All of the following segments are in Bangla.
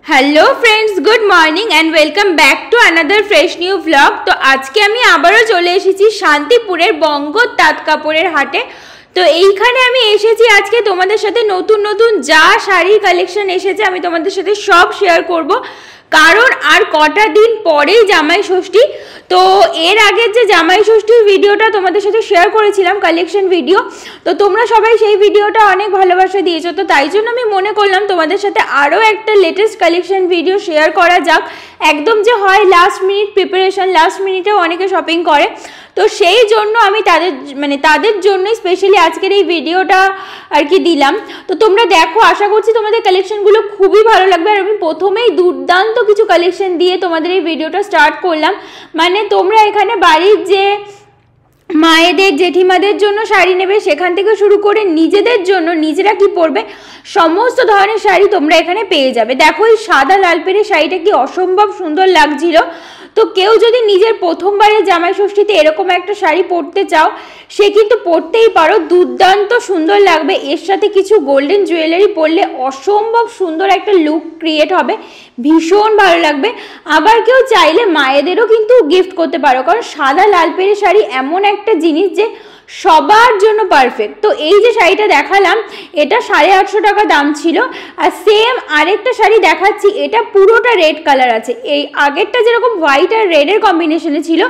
Hello friends, good morning and welcome back to another fresh new vlog. तो आज के আমি আবারো চলে এসেছি শান্তিপুরের বঙ্গ তাঁত কাপড়ের হাটে। তো এইখানে আমি এসেছি আজকে তোমাদের সাথে নতুন নতুন যা শাড়ি কালেকশন এসেছে আমি তোমাদের সাথে সব শেয়ার করব, কারণ আর কটা দিন পরেই জামাই ষষ্ঠী। তো এর আগে যে জামাই ষষ্ঠীর ভিডিওটা তোমাদের সাথে শেয়ার করেছিলাম কালেকশন ভিডিও, তো তোমরা সবাই সেই ভিডিওটা অনেক ভালোবাসা দিয়েছো। তো তাই জন্য আমি মনে করলাম তোমাদের সাথে আরও একটা লেটেস্ট কালেকশন ভিডিও শেয়ার করা যাক। একদম যে হয় লাস্ট মিনিট প্রিপারেশন, লাস্ট মিনিটেও অনেকে শপিং করে, তো সেই জন্য আমি তাদের জন্যই স্পেশালি আজকের এই ভিডিওটা আর কি দিলাম। তো তোমরা দেখো, আশা করছি তোমাদের কালেকশনগুলো খুবই ভালো লাগবে। আর আমি প্রথমেই দুর্দান্ত কিছু কালেকশন দিয়ে তোমাদের এই ভিডিওটা স্টার্ট করলাম। মানে তোমরা এখানে বাড়ির যে মায়েদের জেঠিমাদের জন্য শাড়ি নেবে সেখান থেকে শুরু করে নিজেদের জন্য নিজেরা কি পরবে সমস্ত ধরনের শাড়ি তোমরা এখানে পেয়ে যাবে। দেখো এই সাদা লাল পেরে শাড়িটা কি অসম্ভব সুন্দর লাগছিল। তো কেউ যদি নিজের প্রথমবারের জামাই ষষ্ঠীতে এরকম একটা শাড়ি পরতে চাও সে কিন্তু পরতেই পারো, দুর্দান্ত সুন্দর লাগবে। এর সাথে কিছু গোল্ডেন জুয়েলারি পরলে অসম্ভব সুন্দর একটা লুক ক্রিয়েট হবে, ভীষণ ভালো লাগবে। আবার কেউ চাইলে মায়েদেরও কিন্তু গিফট করতে পারো, কারণ সাদা লাল পেরে শাড়ি এমন একটা জিনিস যে সবার জন্য পারফেক্ট। তো এই যে শাড়িটা দেখালাম এটা 850 টাকা দাম ছিল। আর সেম আরেকটা শাড়ি দেখাচ্ছি, এটা পুরোটা রেড কালার আছে। এই আগেরটা যেরকম হোয়াইট আর রেডের কম্বিনেশনে ছিল,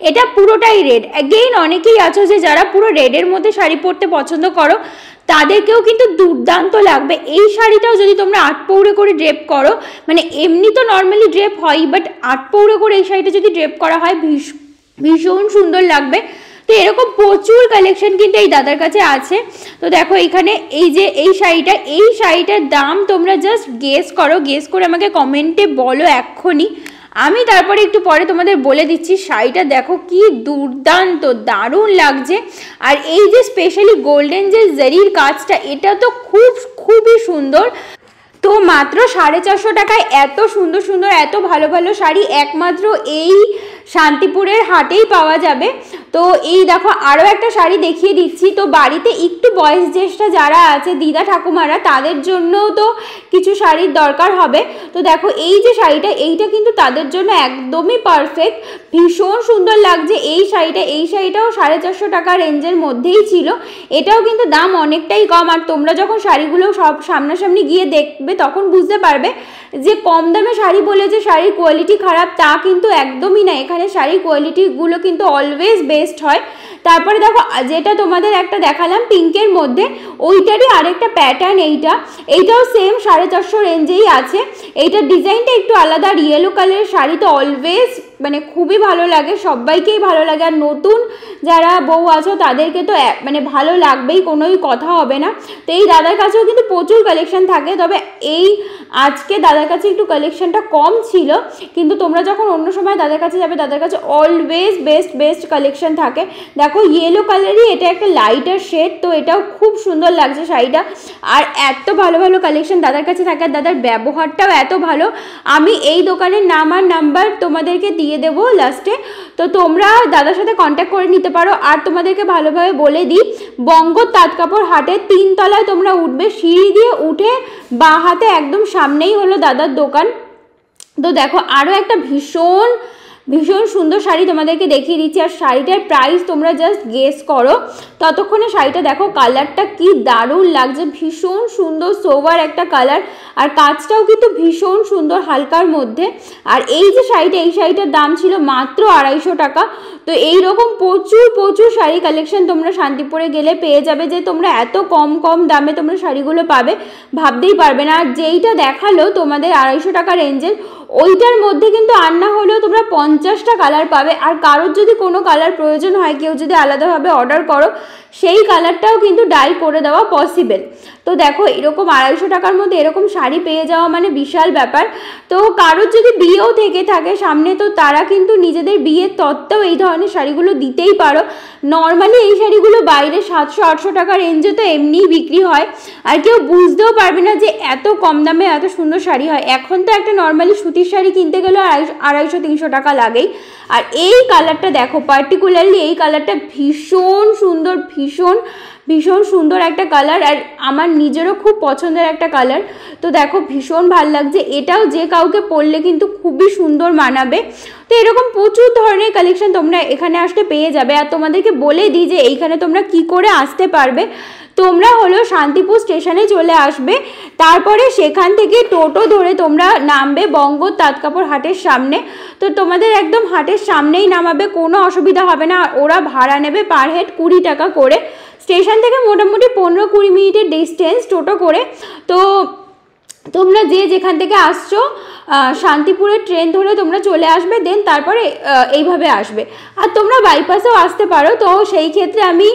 এটা পুরোটাই রেড। অ্যাগেইন অনেকেই আছো যে যারা পুরো রেডের মধ্যে শাড়ি পরতে পছন্দ করো, তাদেরকেও কিন্তু দুর্দান্ত লাগবে। এই শাড়িটাও যদি তোমরা 8 পৌড়ে করে ড্রেপ করো, মানে এমনি তো নর্মালি ড্রেপ হয়, বাট 8 পৌড়ে করে এই শাড়িটা যদি ড্রেপ করা হয় ভীষণ সুন্দর লাগবে। তো এরকম প্রচুর কালেকশন কিন্তু এই দাদার কাছে আছে। তো দেখো এখানে এই যে এই শাড়িটার দাম তোমরা জাস্ট গেস করো, গেস করে আমাকে কমেন্টে বলো এক্ষুনি, আমি তারপরে একটু পরে তোমাদের বলে দিচ্ছি। শাড়িটা দেখো কি দুর্দান্ত, দারুণ লাগছে। আর এই যে স্পেশালি গোল্ডেন যে জারির কাজটা, এটা তো খুবই সুন্দর। তো মাত্র 450 টাকায় এত সুন্দর সুন্দর এত ভালো ভালো শাড়ি একমাত্র এই শান্তিপুরের হাটেই পাওয়া যাবে। তো এই দেখো আরও একটা শাড়ি দেখিয়ে দিচ্ছি। তো বাড়িতে একটু বয়স জ্যেষ্ঠ যারা আছে দিদা ঠাকুমারা, তাদের জন্যও তো কিছু শাড়ির দরকার হবে। তো দেখো এই যে শাড়িটা, এইটা কিন্তু তাদের জন্য একদমই পারফেক্ট, ভীষণ সুন্দর লাগছে এই শাড়িটাও 450 টাকা রেঞ্জের মধ্যেই ছিল। এটাও কিন্তু দাম অনেকটাই কম। আর তোমরা যখন শাড়িগুলো সব সামনাসামনি গিয়ে দেখবে তখন বুঝতে পারবে যে কম দামে শাড়ি বলে যে শাড়ির কোয়ালিটি খারাপ তা কিন্তু একদমই না। এখানে শাড়ির কোয়ালিটিগুলো কিন্তু অলওয়েজ বেস্ট হয়। তারপরে দেখো যেটা তোমাদের একটা দেখালাম পিঙ্কের মধ্যে, ওইটারই আরেকটা প্যাটার্ন, এইটাও সেম 450 রেঞ্জেই আছে। এইটার ডিজাইনটা একটু আলাদা, ইয়েলো কালারের শাড়ি তো অলওয়েজ মানে খুবই ভালো লাগে, সবাইকেই ভালো লাগে। আর নতুন যারা বউ আছো তাদেরকে তো মানে ভালো লাগবেই, কোনোই কথা হবে না। তো এই দাদার কাছেও কিন্তু প্রচুর কালেকশন থাকে, তবে এই আজকে দাদার কাছে একটু কালেকশনটা কম ছিল। কিন্তু তোমরা যখন অন্য সময় দাদার কাছে যাবে, দাদার কাছে অলওয়েজ বেস্ট কালেকশন থাকে। দেখো ইয়েলো কালারই এটা একটা লাইটার শেড, তো এটাও খুব সুন্দর লাগছে শাড়িটা। আর এত ভালো ভালো কালেকশন দাদার কাছে থাকে, আর দাদার ব্যবহারটাও এত ভালো। আমি এই দোকানের নাম আর নাম্বার তোমাদেরকে দিয়ে দেবো লাস্টে, তো তোমরা দাদার সাথে কন্ট্যাক্ট করে নিতে পারো। আর তোমাদেরকে ভালোভাবে বলে দিই, বঙ্গ তাঁত কাপড় হাটের 3 তলায় তোমরা উঠবে, সিঁড়ি দিয়ে উঠে বাঁ হাতে একদম সামনেই হলো দাদার দোকান। তো দেখো আরও একটা ভীষণ সুন্দর শাড়ি তোমাদেরকে দেখিয়ে দিচ্ছি। আর শাড়িটার প্রাইস তোমরা জাস্ট গেস করো। ততক্ষণে শাড়িটা দেখো, কালারটা কি দারুণ লাগছে, ভীষণ সুন্দর সোভার একটা কালার। আর কাজটাও কিন্তু ভীষণ সুন্দর হালকার মধ্যে। আর এই যে শাড়িটা, এই শাড়িটার দাম ছিল মাত্র 250 টাকা। তো এইরকম প্রচুর শাড়ি কালেকশন তোমরা শান্তিপুরে গেলে পেয়ে যাবে, যে তোমরা এত কম দামে তোমরা শাড়িগুলো পাবে ভাবতেই পারবে না। আর যেইটা দেখালো তোমাদের 250 টাকা রেঞ্জের, ওইটার মধ্যে কিন্তু আর না হলেও তোমরা 50টা কালার পাবে। আর কারোর যদি কোনো কালার প্রয়োজন হয়, কেউ যদি আলাদাভাবে অর্ডার করো, সেই কালারটাও কিন্তু ডাই করে দেওয়া পসিবল। তো দেখো এরকম 250 টাকার মধ্যে এরকম শাড়ি পেয়ে যাওয়া মানে বিশাল ব্যাপার। তো কারোর যদি বিয়েও থেকে থাকে সামনে, তো তারা কিন্তু নিজেদের বিয়ের তত্ত্বেও এই ধরনের শাড়িগুলো দিতেই পারো। নর্মালি এই শাড়িগুলো বাইরে 700-800 টাকা রেঞ্জে তো এমনিই বিক্রি হয়, আর কেউ বুঝতেও পারবে না যে এত কম দামে এত সুন্দর শাড়ি হয়। এখন তো একটা নর্মালি সুতির শাড়ি কিনতে গেলেও 250-300 টাকা লাগেই। আর এই কালারটা দেখো, পার্টিকুলারলি এই কালারটা ভীষণ সুন্দর, ভীষণ ভীষণ সুন্দর একটা কালার, আর আমার নিজেরও খুব পছন্দের একটা কালার। তো দেখো ভীষণ ভাল লাগছে, এটাও যে কাউকে পরলে কিন্তু খুবই সুন্দর মানাবে। তো এরকম প্রচুর ধরনের কালেকশন তোমরা এখানে আসতে পেয়ে যাবে। আর তোমাদেরকে বলে দিই যে এইখানে তোমরা কি করে আসতে পারবে। তোমরা হলো শান্তিপুর স্টেশনে চলে আসবে, তারপরে সেখান থেকে টোটো ধরে তোমরা নামবে বঙ্গ তাঁত কাপড় হাটের সামনে। তো তোমাদের একদম হাটের সামনেই নামাবে, কোনো অসুবিধা হবে না। ওরা ভাড়া নেবে পার হেড 20 টাকা করে। স্টেশন থেকে মোটামুটি 15-20 মিনিটের ডিস্টেন্স টোটো করে। তো তোমরা যে যেখান থেকে আসছো শান্তিপুরের ট্রেন ধরে তোমরা চলে আসবে, দেন তারপরে এইভাবে আসবে। আর তোমরা বাইপাসেও আসতে পারো, তো সেই ক্ষেত্রে আমি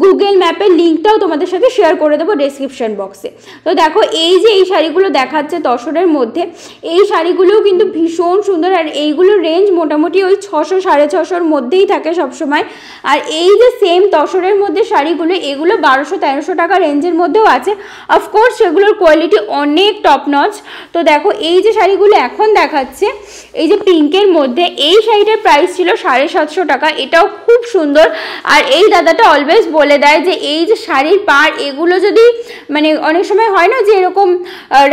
গুগল ম্যাপের লিঙ্কটাও তোমাদের সাথে শেয়ার করে দেবো ডেসক্রিপশন বক্সে। তো দেখো এই যে এই শাড়িগুলো দেখাচ্ছে তসরের মধ্যে, এই শাড়িগুলোও কিন্তু ভীষণ সুন্দর। আর এইগুলোর রেঞ্জ মোটামুটি ওই 600-650-র মধ্যেই থাকে সবসময়। আর এই যে সেম তসরের মধ্যে শাড়িগুলো, এগুলো 1200-1300 টাকা রেঞ্জের মধ্যেও আছে। অফকোর্স সেগুলোর কোয়ালিটি অনেক টপ নচ। তো দেখো এই যে শাড়িগুলো এখন দেখাচ্ছে, এই যে পিঙ্কের মধ্যে, এই শাড়িটার প্রাইস ছিল 750 টাকা। এটাও খুব সুন্দর। আর এই দাদাটা অলওয়েজ বলে দেয় যে এই যে শাড়ির পাড় এগুলো যদি মানে অনেক সময় হয় না যে এরকম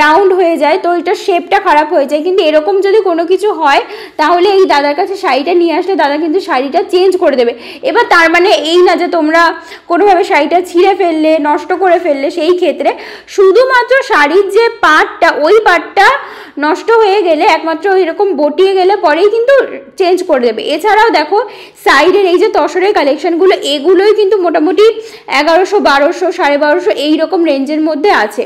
রাউন্ড হয়ে যায়, তো এটার শেপটা খারাপ হয়ে যায়, কিন্তু এরকম যদি কোনো কিছু হয় তাহলে এই দাদার কাছে শাড়িটা নিয়ে আসলে দাদা কিন্তু শাড়িটা চেঞ্জ করে দেবে। এবার তার মানে এই না যে তোমরা কোনোভাবে শাড়িটা ছিঁড়ে ফেললে, নষ্ট করে ফেললে। সেই ক্ষেত্রে শুধুমাত্র শাড়ির যে পাড়টা, ওই পাড়টা নষ্ট হয়ে গেলে, একমাত্র এরকম বটিয়ে গেলে পরেই কিন্তু চেঞ্জ করে দেবে। এছাড়াও দেখো সাইডের এই যে তসরের কালেকশনগুলো, এগুলোই কিন্তু মোটামুটি 1100, 1200, 1250 এইরকম রেঞ্জের মধ্যে আছে।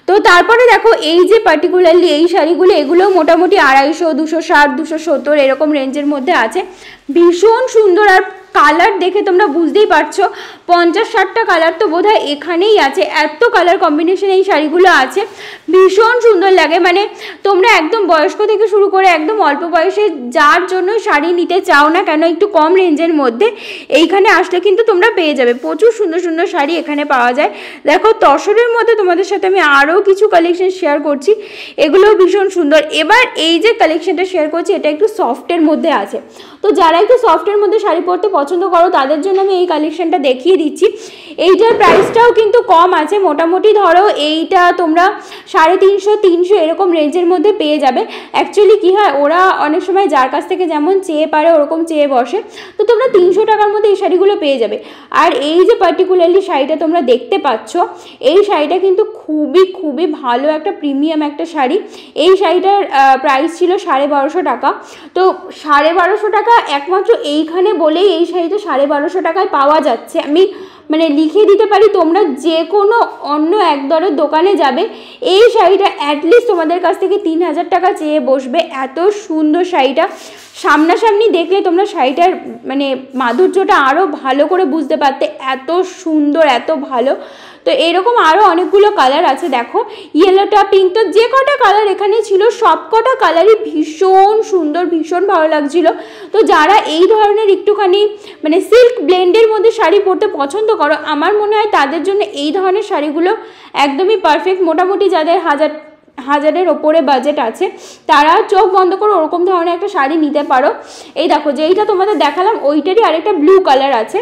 তো তারপরে দেখো এই যে পার্টিকুলারলি এই শাড়িগুলো, এগুলো মোটামুটি 250, 260, 270 এরকম রেঞ্জের মধ্যে আছে। ভীষণ সুন্দর। আর কালার দেখে তোমরা বুঝতেই পারছো 50-60টা কালার তো বোধহয় এখানেই আছে, এত কালার কম্বিনেশন এই শাড়িগুলো আছে। ভীষণ সুন্দর লাগে। মানে তোমরা একদম বয়স্ক থেকে শুরু করে একদম অল্প বয়সে যার জন্য শাড়ি নিতে চাও না কেন, একটু কম রেঞ্জের মধ্যে এইখানে আসলে কিন্তু তোমরা পেয়ে যাবে। প্রচুর সুন্দর সুন্দর শাড়ি এখানে পাওয়া যায়। দেখো তসরের মধ্যে তোমাদের সাথে আমি আরও কিছু কালেকশন শেয়ার করছি, এগুলোও ভীষণ সুন্দর। এবার এই যে কালেকশনটা শেয়ার করছি, এটা একটু সফটের মধ্যে আছে। তো যারা একটু সফটের মধ্যে শাড়ি পরতে পছন্দ করো তাদের জন্য আমি এই কালেকশনটা দেখিয়ে দিচ্ছি। এইটার প্রাইসটাও কিন্তু কম আছে, মোটামুটি ধরো এইটা তোমরা 350-300 এরকম রেঞ্জের মধ্যে পেয়ে যাবে। অ্যাকচুয়ালি কী হয়, ওরা অনেক সময় যার কাছ থেকে যেমন চেয়ে পারে ওরকম চেয়ে বসে। তো তোমরা 300 টাকার মধ্যে এই শাড়িগুলো পেয়ে যাবে। আর এই যে পার্টিকুলারলি শাড়িটা তোমরা দেখতে পাচ্ছ, এই শাড়িটা কিন্তু খুবই খুবই ভালো একটা প্রিমিয়াম একটা শাড়ি। এই শাড়িটার প্রাইস ছিল 1250 টাকা। তো 1250 টাকা একমাত্র এইখানে বলেই এই শাড়িটা 1250 টাকায় পাওয়া যাচ্ছে। আমি মানে লিখে দিতে পারি, তোমরা যে কোনো অন্য এক দরের দোকানে যাবে, এই শাড়িটা অ্যাটলিস্ট তোমাদের কাছ থেকে 3000 টাকা চেয়ে বসবে। এত সুন্দর শাড়িটা, সামনাসামনি দেখলে তোমরা শাড়িটার মানে মাধুর্যটা আরও ভালো করে বুঝতে পারতে। এত সুন্দর, এত ভালো। তো এরকম আরও অনেকগুলো কালার আছে। দেখো ইয়েলোটা, পিঙ্কটা, যে কটা কালার এখানে ছিল সব কটা কালারই ভীষণ সুন্দর, ভীষণ ভালো লাগছিল। তো যারা এই ধরনের একটুখানি মানে সিল্ক ব্লেন্ডের মধ্যে শাড়ি পরতে পছন্দ করো, আমার মনে হয় তাদের জন্য এই ধরনের শাড়িগুলো একদমই পারফেক্ট। মোটামুটি যাদের হাজারের ওপরে বাজেট আছে তারা চোখ বন্ধ করে ওরকম ধরনের একটা শাড়ি নিতে পারো। এই দেখো যেইটা তোমাদের দেখালাম ওইটারই আরেকটা ব্লু কালার আছে,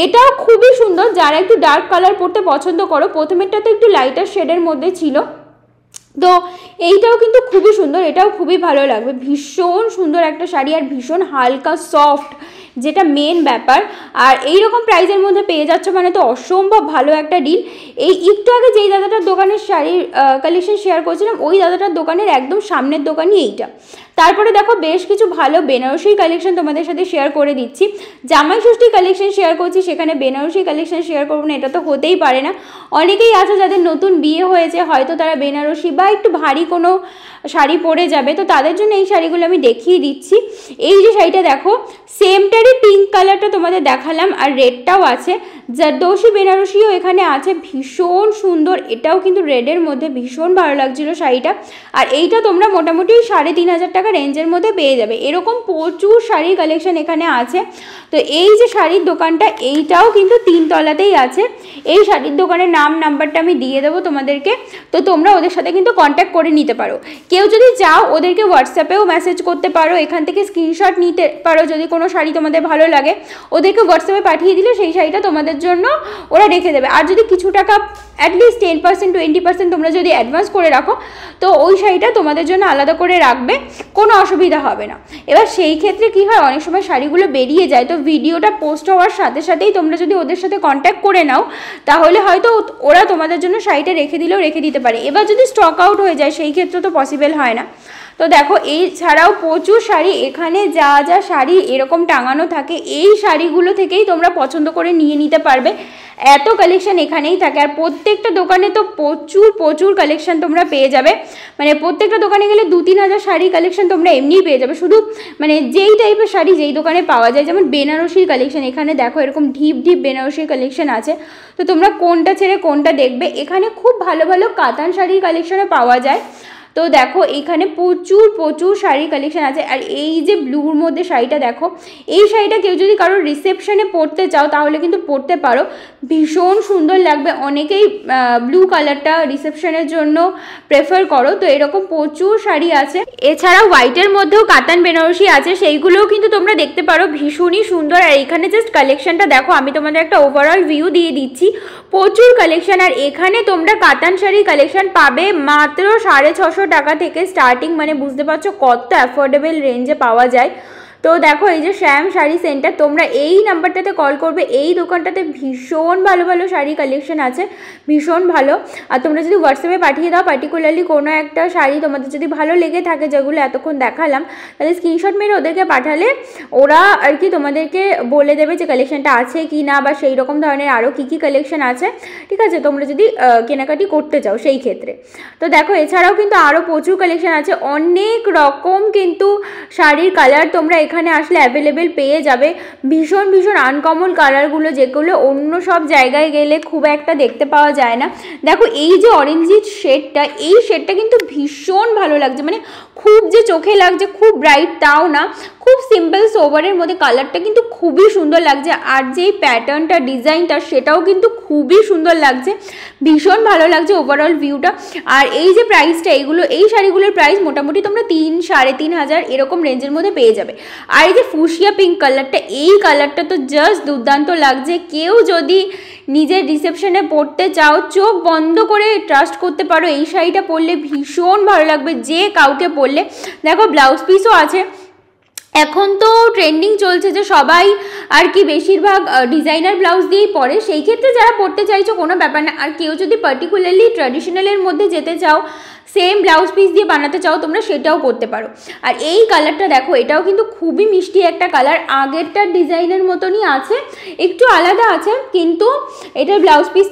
এটাও খুবই সুন্দর। যারা একটু ডার্ক কালার পরতে পছন্দ করো, প্রথমেরটা তো একটু লাইটার শেডের মধ্যে ছিল, তো এইটাও কিন্তু খুবই সুন্দর, এটাও খুবই ভালো লাগবে। ভীষণ সুন্দর একটা শাড়ি আর ভীষণ হালকা সফট, যেটা মেন ব্যাপার। আর এইরকম প্রাইসের মধ্যে পেয়ে যাচ্ছ মানে তো অসম্ভব ভালো একটা ডিল। এই একটু আগে যেই দাদাটার দোকানের শাড়ির কালেকশন শেয়ার করছিলাম, ওই দাদাটার দোকানের একদম সামনের দোকানই এইটা। তারপরে দেখো বেশ কিছু ভালো বেনারসি কালেকশন তোমাদের সাথে শেয়ার করে দিচ্ছি। জামাই ষষ্ঠী কালেকশন শেয়ার করছি, সেখানে বেনারসি কালেকশন শেয়ার করবো না, এটা তো হতেই পারে না। অনেকেই আছে যাদের নতুন বিয়ে হয়েছে, হয়তো তারা বেনারসি বা একটু ভারী কোনো শাড়ি পরে যাবে, তো তাদের জন্য এই শাড়িগুলো আমি দেখিয়ে দিচ্ছি। এই যে শাড়িটা দেখো, সেমটারই পিঙ্ক কালারটা তোমাদের দেখালাম, আর রেডটাও আছে। জারদৌসি বেনারসিও এখানে আছে, ভীষণ সুন্দর। এটাও কিন্তু রেডের মধ্যে ভীষণ ভালো লাগছিল শাড়িটা। আর এইটা তোমরা মোটামুটি 3500 টাকা টাকা রেঞ্জের মধ্যে পেয়ে যাবে। এরকম প্রচুর শাড়ির কালেকশন এখানে আছে। তো এই যে শাড়ির দোকানটা, এইটাও কিন্তু 3 তলাতেই আছে। এই শাড়ির দোকানের নাম্বারটা আমি দিয়ে দেবো তোমাদেরকে, তো তোমরা ওদের সাথে কিন্তু কন্ট্যাক্ট করে নিতে পারো। কেউ যদি চাও ওদেরকে হোয়াটসঅ্যাপেও মেসেজ করতে পারো, এখান থেকে স্ক্রিনশট নিতে পারো। যদি কোনো শাড়ি তোমাদের ভালো লাগে ওদেরকে হোয়াটসঅ্যাপে পাঠিয়ে দিলে সেই শাড়িটা তোমাদের জন্য ওরা রেখে দেবে। আর যদি কিছু টাকা অ্যাটলিস্ট 10% 20% তোমরা যদি অ্যাডভান্স করে রাখো, তো ওই শাড়িটা তোমাদের জন্য আলাদা করে রাখবে, কোনো অসুবিধা হবে না। এবার সেই ক্ষেত্রে কি হয়, অনেক সময় শাড়িগুলো বেরিয়ে যায়, তো ভিডিওটা পোস্ট হওয়ার সাথে সাথেই তোমরা যদি ওদের সাথে কন্ট্যাক্ট করে নাও, তাহলে হয়তো ওরা তোমাদের জন্য শাড়িটা রেখে দিলেও রেখে দিতে পারে। এবার যদি স্টক আউট হয়ে যায় সেই ক্ষেত্রে তো পসিবল হয় না। তো দেখো এই ছাড়াও প্রচুর শাড়ি, এখানে যা যা শাড়ি এরকম টাঙানো থাকে এই শাড়িগুলো থেকেই তোমরা পছন্দ করে নিয়ে নিতে পারবে। এত কালেকশন এখানেই থাকে। আর প্রত্যেকটা দোকানে তো প্রচুর কালেকশন তোমরা পেয়ে যাবে। মানে প্রত্যেকটা দোকানে গেলে 2-3 হাজার শাড়ি কালেকশন তোমরা এমনিই পেয়ে যাবে। শুধু মানে যেই টাইপের শাড়ি যেই দোকানে পাওয়া যায়, যেমন বেনারসির কালেকশন, এখানে দেখো এরকম ঢিপ বেনারসির কালেকশন আছে। তো তোমরা কোনটা ছেড়ে কোনটা দেখবে। এখানে খুব ভালো ভালো কাতান শাড়ির কালেকশনও পাওয়া যায়। তো দেখো এখানে প্রচুর শাড়ির কালেকশন আছে। আর এই যে ব্লুর মধ্যে শাড়িটা দেখো, এই শাড়িটা কেউ যদি কারোর রিসেপশনে পরতে চাও তাহলে কিন্তু পরতে পারো, ভীষণ সুন্দর লাগবে। অনেকেই ব্লু কালারটা রিসেপশনের জন্য প্রেফার করো। তো এরকম প্রচুর শাড়ি আছে। এছাড়া হোয়াইটের মধ্যেও কাতান বেনারসি আছে, সেইগুলোও কিন্তু তোমরা দেখতে পারো, ভীষণই সুন্দর। আর এখানে জাস্ট কালেকশনটা দেখো, আমি তোমাদের একটা ওভারঅল ভিউ দিয়ে দিচ্ছি। প্রচুর কালেকশন। আর এখানে তোমরা কাতান শাড়ির কালেকশন পাবে মাত্র 650 টাকা থেকে স্টার্টিং। মানে বুঝতে পারছো কত অ্যাফোর্ডেবল রেঞ্জে পাওয়া যায়। তো দেখো এই যে শ্যাম শাড়ি সেন্টার, তোমরা এই নাম্বারটাতে কল করবে। এই দোকানটাতে ভীষণ ভালো শাড়ি কালেকশন আছে, ভীষণ ভালো। আর তোমরা যদি হোয়াটসঅ্যাপে পাঠিয়ে দাও, পার্টিকুলারলি কোনো একটা শাড়ি তোমাদের যদি ভালো লেগে থাকে, যেগুলো এতক্ষণ দেখালাম, তাহলে স্ক্রিনশট মেরে ওদেরকে পাঠালে ওরা আর কি তোমাদেরকে বলে দেবে যে কালেকশনটা আছে কি না, বা সেই রকম ধরনের আরও কী কালেকশন আছে, ঠিক আছে, তোমরা যদি কেনাকাটি করতে চাও সেই ক্ষেত্রে। তো দেখো এছাড়াও কিন্তু আরও প্রচুর কালেকশন আছে, অনেক রকম কিন্তু শাড়ির কালার তোমরা এখানে আসলে অ্যাভেলেবেল পেয়ে যাবে। ভীষণ আনকমন কালারগুলো, যেগুলো অন্য সব জায়গায় গেলে খুব একটা দেখতে পাওয়া যায় না। দেখো এই যে অরেঞ্জির শেডটা, এই শেডটা কিন্তু ভীষণ ভালো লাগছে। মানে খুব যে চোখে লাগছে, খুব ব্রাইট তাও না, খুব সিম্পল সোবারের মধ্যে কালারটা কিন্তু খুবই সুন্দর লাগছে। আর যেই প্যাটার্নটা, ডিজাইনটা, সেটাও কিন্তু খুবই সুন্দর লাগছে, ভীষণ ভালো লাগছে ওভারঅল ভিউটা। আর এই যে প্রাইসটা, এই শাড়িগুলোর প্রাইস মোটামুটি তোমরা 3-3.5 হাজার এরকম রেঞ্জের মধ্যে পেয়ে যাবে। আর এই যে ফুশিয়া পিঙ্ক কালারটা, এই কালারটা তো জাস্ট দুর্দান্ত লাগছে। কেউ যদি নিজের রিসেপশনে পরতে চাও, চোখ বন্ধ করে ট্রাস্ট করতে পারো, এই শাড়িটা পরলে ভীষণ ভালো লাগবে যে কাউকে পরলে। দেখো ব্লাউজ পিসও আছে। এখন তো ট্রেন্ডিং চলছে যে সবাই আর কি বেশিরভাগ ডিজাইনার ব্লাউজ দিয়েই পরে, সেই ক্ষেত্রে যারা পরতে চাইছো কোনো ব্যাপার না। আর কেউ যদি পার্টিকুলারলি ট্র্যাডিশনালের মধ্যে যেতে চাও, সেম ব্লাউজ পিস দিয়ে বানাতে চাও, তোমরা সেটাও করতে পারো। আর এই কালারটা দেখো, এটাও কিন্তু খুবই মিষ্টি একটা কালার, আগেরটার ডিজাইনের মতনই আছে, একটু আলাদা আছে, কিন্তু এটার ব্লাউজ পিস